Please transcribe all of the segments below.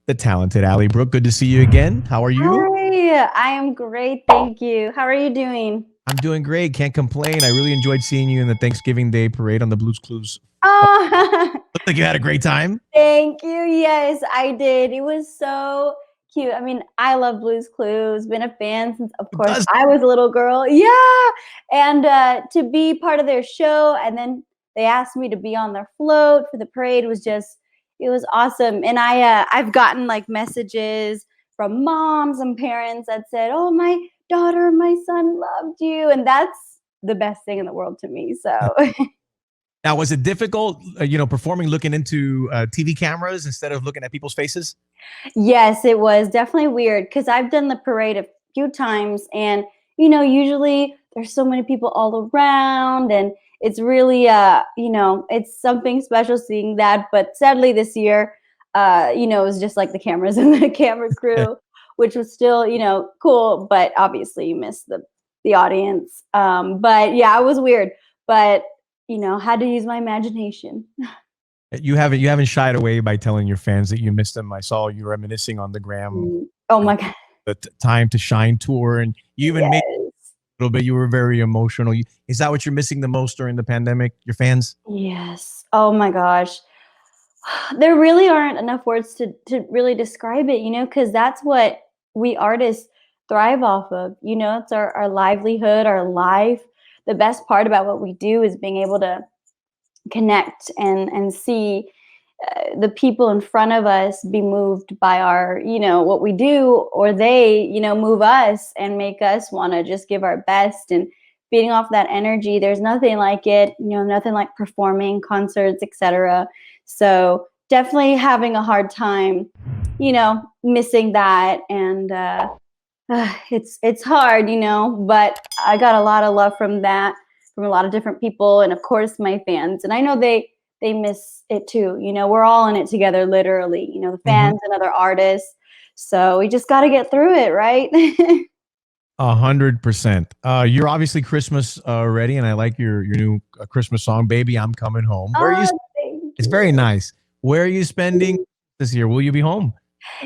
the talented Allie Brooke. Good to see you again. How are you? Hi, I am great, thank you. How are you doing? I'm doing great. Can't complain. I really enjoyed seeing you in the Thanksgiving Day parade on the Blues Clues. Oh, Looked like you had a great time. thank you. Yes, I did. It was so cute. I mean, I love Blue's Clues. Been a fan since, of It course, does. I was a little girl. Yeah, and to be part of their show, and then they asked me to be on their float for the parade was just, it was awesome. And I've gotten like messages from moms and parents that said, "Oh, my daughter, my son loved you," and that's the best thing in the world to me. So. Now, was it difficult, performing looking into TV cameras instead of looking at people's faces? Yes, it was definitely weird because I've done the parade a few times, and usually there's so many people all around, and it's really, it's something special seeing that. But sadly, this year, it was just like the cameras and the camera crew, which was still, cool. But obviously, you miss the audience. But yeah, it was weird. But had to use my imagination. You haven't shied away by telling your fans that you missed them. I saw you reminiscing on the gram Oh my god. the Time to Shine tour, and you even made Yes. a little bit. You were very emotional. Is that what you're missing the most during the pandemic? Your fans? Yes. Oh my gosh. There really aren't enough words to really describe it, because that's what we artists thrive off of. It's our livelihood, our life. The best part about what we do is being able to connect and see the people in front of us be moved by our, what we do, or they, move us and make us want to just give our best and feeding off that energy. There's nothing like it, nothing like performing concerts, etc. So definitely having a hard time, missing that. And it's hard, but I got a lot of love from that, from a lot of different people, and of course my fans. And I know they miss it too. We're all in it together, literally. The Mm-hmm. fans and other artists. So we just got to get through it, right? 100%. You're obviously Christmas ready, and I like your new Christmas song, "Baby I'm Coming Home." Where are you? Oh, thank It's very you. nice. Where are you spending this year? Will you be home?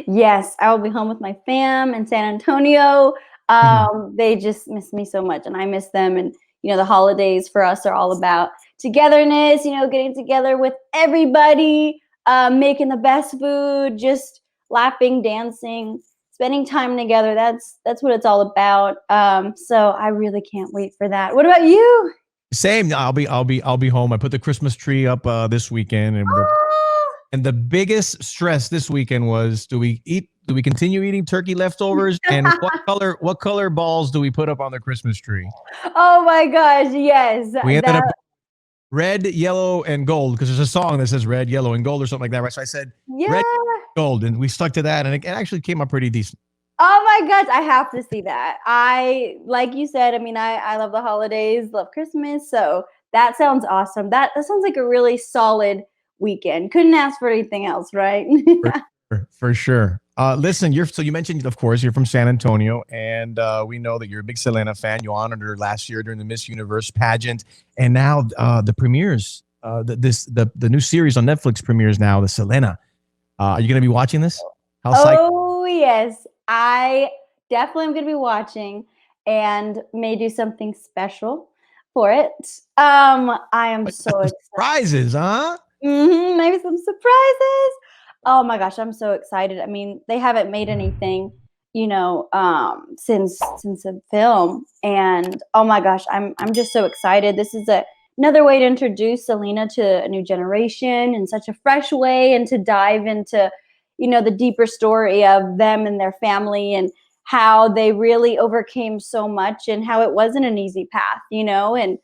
Yes, I will be home with my fam in San Antonio. Mhm. They just miss me so much, and I miss them. And the holidays for us are all about togetherness. Getting together with everybody, making the best food, just laughing, dancing, spending time together. That's what it's all about. So I really can't wait for that. What about you? Same. I'll be home. I put the Christmas tree up this weekend, and Oh, the biggest stress this weekend was: do we continue eating turkey leftovers, and what color balls do we put up on the Christmas tree? oh my gosh, yes, We ended that up red, yellow, and gold, because there's a song that says red, yellow, and gold or something like that, right? So I said red, yeah. gold, and we stuck to that, and it actually came up pretty decent. Oh my gosh, I have to see that. I like you said, I mean, I love the holidays, love Christmas, so that sounds awesome. That sounds like a really solid weekend. Couldn't ask for anything else, right? For sure. For sure. Listen, you mentioned, of course, you're from San Antonio, and we know that you're a big Selena fan. You honored her last year during the Miss Universe pageant, and now the premieres, the new series on Netflix premieres now, the Selena. Are you going to be watching this? How psyched? Oh yes, I definitely am gonna be watching and may do something special for it. I am so excited. Surprises, huh? Maybe some surprises. Oh my gosh, I'm so excited. I mean, they haven't made anything, since a film, and oh my gosh, I'm just so excited. This is another way to introduce Selena to a new generation in such a fresh way, and to dive into, the deeper story of them and their family, and how they really overcame so much, and how it wasn't an easy path, and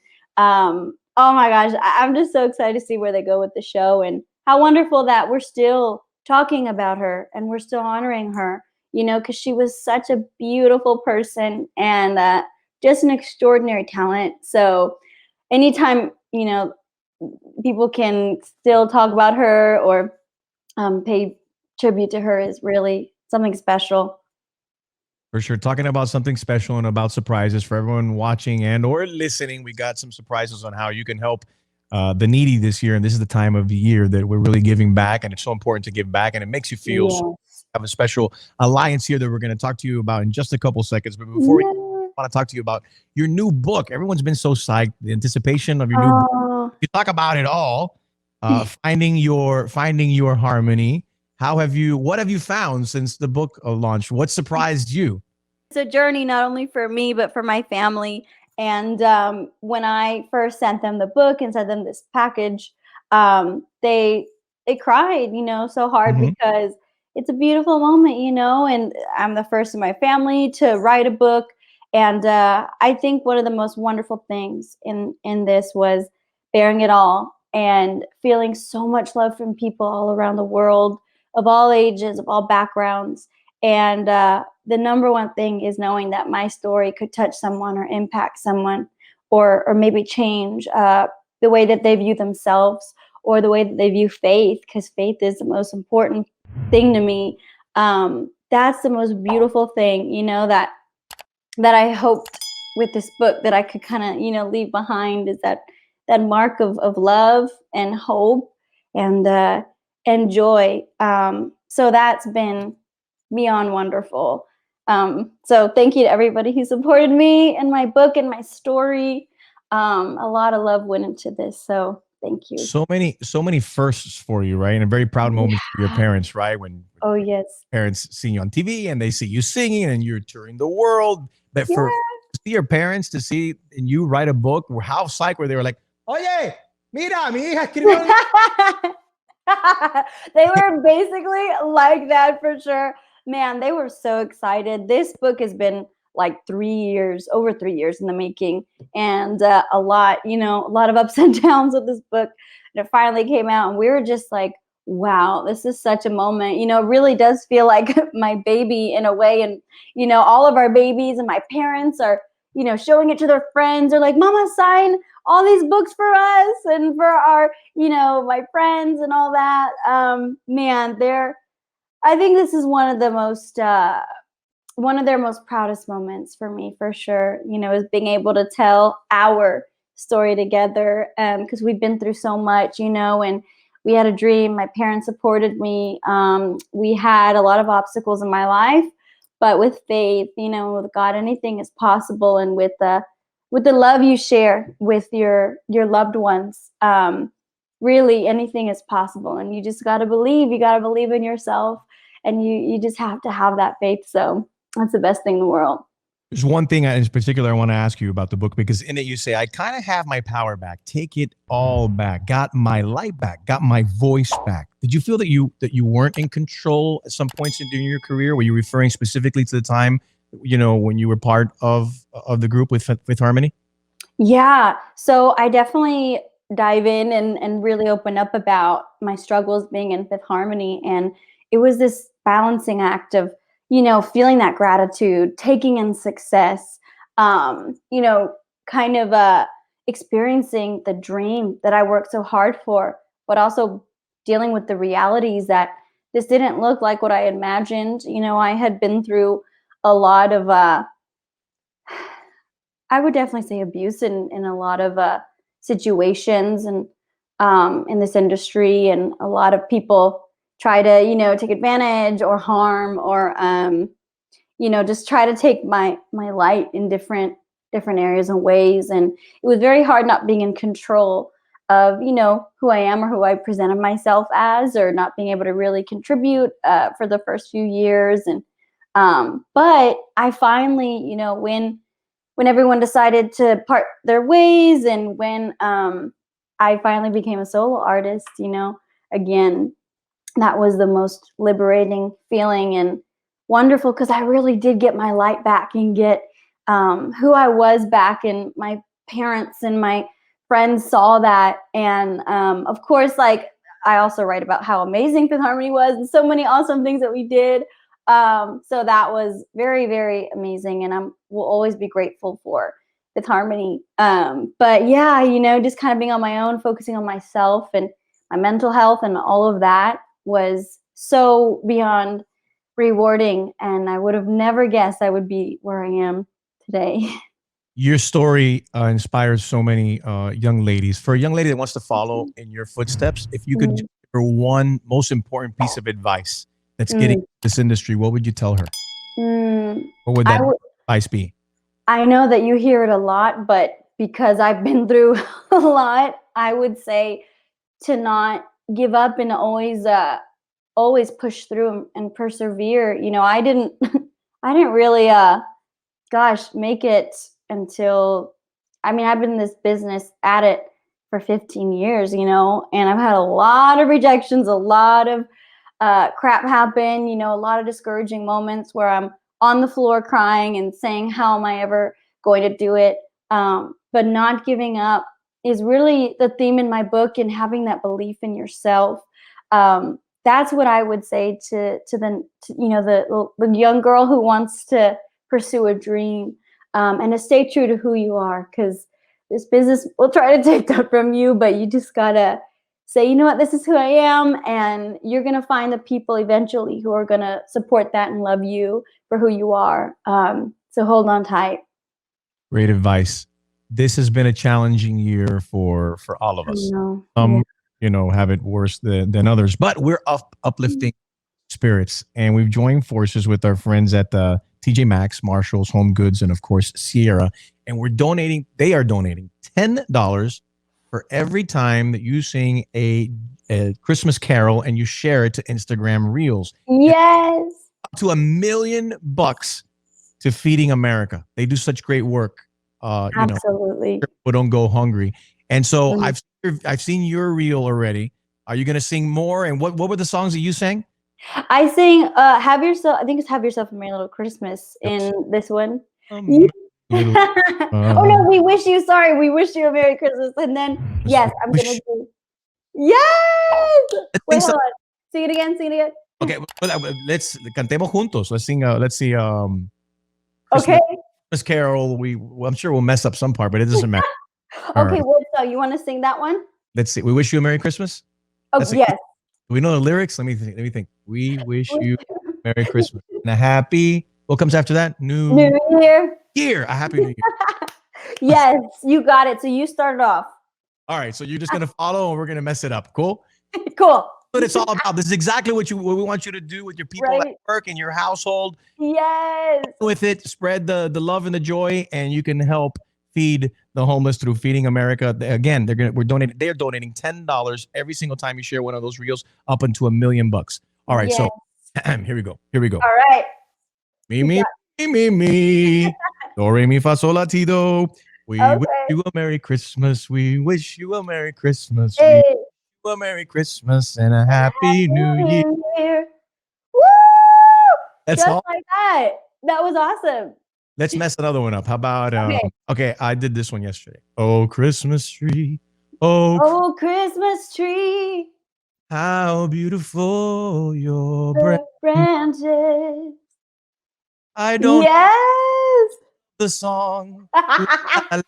oh my gosh, I'm just so excited to see where they go with the show, and how wonderful that we're still talking about her and we're still honoring her, because she was such a beautiful person, and just an extraordinary talent. So anytime, people can still talk about her, or pay tribute to her, is really something special. For sure. Talking about something special and about surprises for everyone watching and or listening, we got some surprises on how you can help the needy this year. And this is the time of the year that we're really giving back, and it's so important to give back, and it makes you feel so Yes. have a special alliance here that we're going to talk to you about in just a couple seconds. But before we Yeah. want to talk to you about your new book, everyone's been so psyched. The anticipation of your new book. Oh, You talk about it all. Finding your harmony. What have you found since the book launched? What surprised you? it's a journey not only for me but for my family. And when I first sent them the book and sent them this package, they cried, so hard Mhm. because it's a beautiful moment, and I'm the first in my family to write a book. And I think one of the most wonderful things in this was bearing it all and feeling so much love from people all around the world, of all ages, of all backgrounds. And the number one thing is knowing that my story could touch someone or impact someone, or maybe change the way that they view themselves or the way that they view faith, because faith is the most important thing to me. That's the most beautiful thing, that I hoped with this book that I could kind of, leave behind, is that mark of love and hope and joy. So that's been beyond wonderful. So thank you to everybody who supported me and my book and my story. A lot of love went into this, so thank you. So many firsts for you, right? And a very proud moment for your Yeah. parents, right? When Oh yes. parents see you on TV and they see you singing and you're touring the world. But Yeah. for to see your parents to see and you write a book, how psyched were they? Were like, oh yeah, mira, mi hija escribió. They were basically like that for sure. Man, they were so excited. This book has been like 3 years, over 3 years in the making, and a lot of ups and downs with this book. And it finally came out, and we were just like, wow, this is such a moment. It really does feel like my baby in a way. And, all of our babies and my parents are, showing it to their friends. They're like, Mama, sign all these books for us and for our, my friends and all that. Man, I think this is one of their most proudest moments for me, for sure, is being able to tell our story together, because we've been through so much, and we had a dream. My parents supported me. We had a lot of obstacles in my life, but with faith, with God, anything is possible. And with the love you share with your loved ones, really anything is possible. And you just got to believe. You got to believe in yourself, and you just have to have that faith. So that's the best thing in the world. There's one thing in particular I want to ask you about the book, because in it you say, I kind of have my power back, take it all back, got my light back, got my voice back. Did you feel that you weren't in control at some points in your career? Were you referring specifically to the time, when you were part of the group with Harmony? Yeah. So I definitely dive in and really open up about my struggles being in Fifth Harmony. And it was this balancing act of, feeling that gratitude, taking in success, kind of experiencing the dream that I worked so hard for, but also dealing with the realities that this didn't look like what I imagined. I had been through a lot of I would definitely say abuse in a lot of situations, and in this industry, and a lot of people try to take advantage or harm, or just try to take my light in different areas and ways. And it was very hard not being in control of who I am or who I presented myself as, or not being able to really contribute for the first few years. And but I finally, when everyone decided to part their ways, and when I finally became a solo artist, again, that was the most liberating feeling and wonderful, because I really did get my light back and get who I was back. And my parents and my friends saw that. And of course, like, I also write about how amazing Fifth Harmony was and so many awesome things that we did. So that was very, very amazing, and I will always be grateful for Fifth Harmony. But yeah, just kind of being on my own, focusing on myself and my mental health, and all of that was so beyond rewarding. And I would have never guessed I would be where I am today. Your story inspires so many young ladies. For a young lady that wants to follow in your footsteps, if you could give her one most important piece of advice that's getting Mm, this industry, what would you tell her? mm. What would I that would. advice be? I know that you hear it a lot, but because I've been through a lot, I would say to not give up and always push through and persevere. I didn't I didn't really make it until, I mean, I've been in this business at it for 15 years, and I've had a lot of rejections, a lot of crap happen, a lot of discouraging moments where I'm on the floor crying and saying, how am I ever going to do it? But not giving up is really the theme in my book, and having that belief in yourself. That's what I would say to the young girl who wants to pursue a dream, and to stay true to who you are, because this business will try to take that from you, but you just gotta say, you know what, this is who I am, and you're gonna find the people eventually who are gonna support that and love you for who you are. So hold on tight. Great advice. This has been a challenging year for all of I us. know. Yeah. Some, have it worse than others, but we're uplifting spirits, and we've joined forces with our friends at the TJ Maxx, Marshalls, Home Goods, and of course Sierra, and we're donating. They are donating $10 for every time that you sing a Christmas carol and you share it to Instagram Reels. Yes. Up to $1 million to Feeding America. They do such great work. Absolutely. People don't go hungry. And so Mhm. I've seen your reel already. Are you going to sing more? And what were the songs that you sang? I sing Have Yourself, I think it's Have Yourself a Merry Little Christmas in this one. Um, little Oh no, we wish you, sorry, we wish you a Merry Christmas. And then yes, I'm gonna wish. do, yes. Wait, Sing hold some- on. Sing it again, sing it again. Okay, let's cantemos juntos. Let's sing. Let's see. Okay. Christmas Carol. I'm sure we'll mess up some part, but it doesn't matter. All Okay, right. what song? You wanna sing that one? Let's see. We wish you a Merry Christmas. Oh That's it. yes. Do we know the lyrics? Let me think. We wish you a Merry Christmas and a happy. What comes after that? New New Year. Year. A happy New Year. Yes, you got it. So you started off. All right. So you're just gonna follow, and we're gonna mess it up. Cool. Cool. What it's all about. This is exactly what we want you to do with your people at Right? work, in your household. Yes. With it, spread the love and the joy, and you can help feed the homeless through Feeding America. Again, they're donating $10 every single time you share one of those reels, up into $1 million. All right, Yes. so here we go. All right. Me me me me me. Do re mi fa sol la ti do. We wish Okay. you a Merry Christmas. We wish you a Merry Christmas. We Hey. wish you a Merry Christmas and a Happy New Year. New Year. Woo! That's Just all. like that. That was awesome. Let's mess another one up. How about Okay. okay, I did this one yesterday. Oh, Christmas tree. Oh, Oh, Christmas tree, how beautiful your the branch. branches. I don't know Yes. the song. La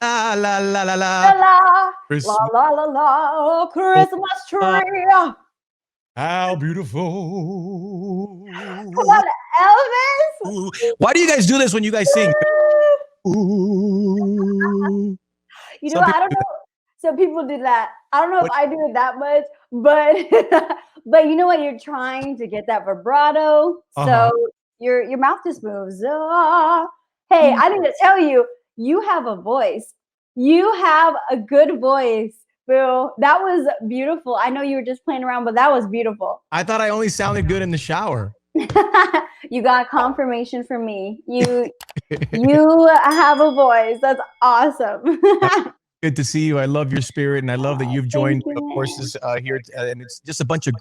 La la la la la la la. la Christmas, la la la. Oh, Christmas tree. how beautiful. Come on, Elvis. Ooh. Why do you guys do this when you guys sing? Ooh. You know, Some people I don't do know. Some people do that. I don't know if that. I do it that much, but but you know what? You're trying to get that vibrato, Uh-huh. so your mouth just moves. Ah. Hey, I need to tell you, you have a voice. You have a good voice, Boo. That was beautiful. I know you were just playing around, but that was beautiful. I thought I only sounded good in the shower. You got confirmation from me. You have a voice. That's awesome. Good to see you. I love your spirit, and I love that you've joined Thank you, the man. forces here. And it's just a bunch of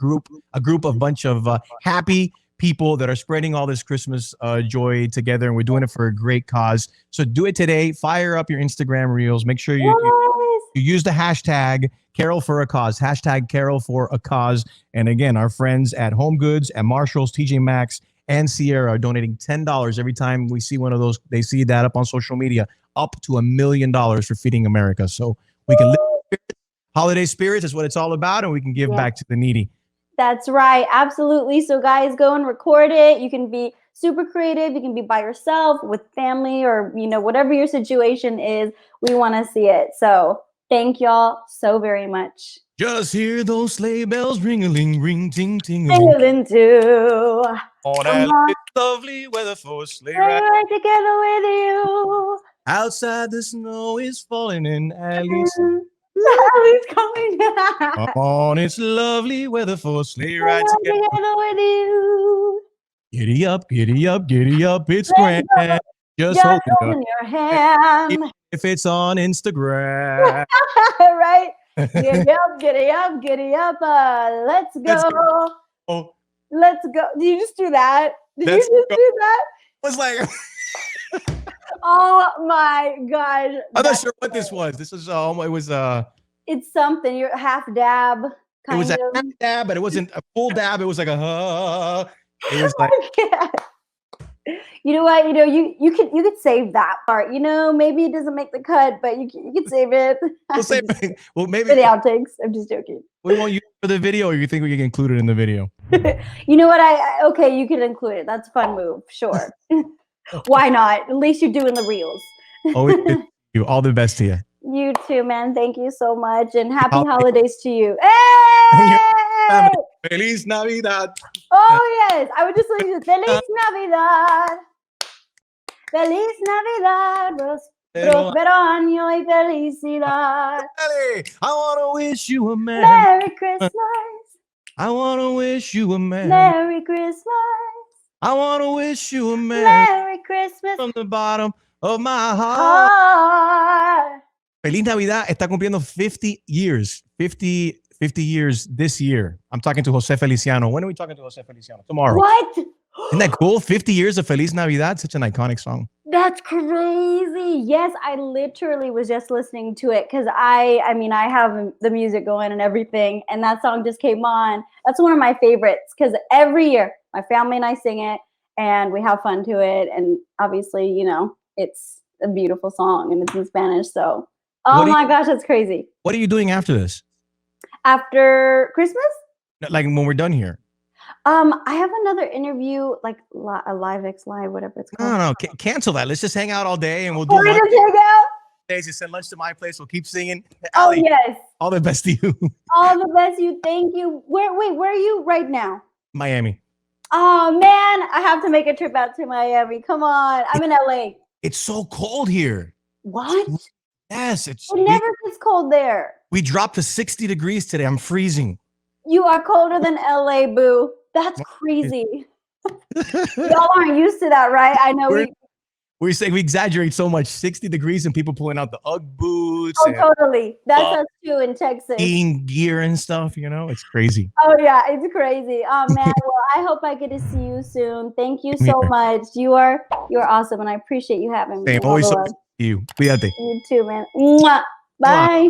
happy people that are spreading all this Christmas joy together, and we're doing it for a great cause. So do it today. Fire up your Instagram reels. Make sure you Yes. use the hashtag Carol for a Cause. Hashtag Carol for a Cause. And again, our friends at Home Goods, at Marshalls, TJ Maxx, and Sierra are donating $10 every time we see one of those. They see that up on social media, up to $1 million for Feeding America. So we can live holiday spirits is what it's all about, and we can give Yeah. back to the needy. That's right. Absolutely. So guys, go and record it. You can be super creative. You can be by yourself, with family, or whatever your situation is. We want to see it. So thank y'all so very much. Just hear those sleigh bells ring-a-ling, ring, ting, ting, Sailing to on come that on, lovely weather for a sleigh we're ride. right together with you. Outside the snow is falling in Alice. Sally's coming. Come on, it's lovely weather for a sleigh We're ride right together. together with you. Giddy up, giddy up, giddy up. It's Let's grand. go. Just Just holding up. holding your hand. If it's on Instagram. Right? Giddy up, giddy up, giddy up. Let's Let's go. go. Oh, Let's go. Did you just do that? Did you let's just go. do that? I was like, Oh my gosh. I'm not That's sure what this was. This was it's something. You're half dab, it kind was a of. half dab, but it wasn't a full dab. It was like it was like Yeah. You know what? You could save that part. Maybe it doesn't make the cut, but you could save it. we'll say well For maybe the outtakes. I'm just joking. we won't use it for the video, or you think we can include it in the video? You know what? Okay, you can include it. That's a fun move. Sure. Why not? At least you're doing the reels. Always good to you. All the best to you. You too, man. Thank you so much, and happy Holidays. holidays to you. And your Hey! family. Feliz Navidad. Oh yes, I would just like to Feliz Navidad. Feliz Navidad. Pero- Prospero año y felicidad. I want to wish you a man. Merry Christmas. I want to wish you a man. Merry Christmas. I want to wish you a man Merry Christmas. from the bottom of my heart. Feliz Navidad está cumpliendo 50 years. 50 years this year. I'm talking to Jose Feliciano. When are we talking to Jose Feliciano? Tomorrow. What? Isn't that cool? 50 years of Feliz Navidad. Such an iconic song. That's crazy. Yes, I literally was just listening to it because I have the music going and everything, and that song just came on. That's one of my favorites because every year my family and I sing it and we have fun to it. And obviously, it's a beautiful song and it's in Spanish. So, my gosh, that's crazy. What are you doing after this? After Christmas? Like when we're done here? I have another interview, like a Live X Live, whatever it's called. No, cancel that. Let's just hang out all day and we'll do We're lunch. gonna take out. Days you send lunch to my place. We'll keep singing. Oh Ali, yes. all the best to you. All the best. You. Thank you. Where are you right now? Miami. Oh man, I have to make a trip out to Miami. Come on, I'm in LA. It's so cold here. What? Yes, It never gets cold there. we dropped to 60 degrees today. I'm freezing. You are colder than LA, boo. That's crazy. Y'all aren't used to that, right? I know we say we exaggerate so much. 60 degrees and people pulling out the UGG boots Oh, and totally. That's us too in Texas. skiing gear and stuff. It's crazy. Oh yeah, it's crazy. Oh man, well, I hope I get to see you soon. Thank you so much. You're awesome, and I appreciate you having me. Same. Always so good to see you. Cuídate. You too, man. Mwah. Bye.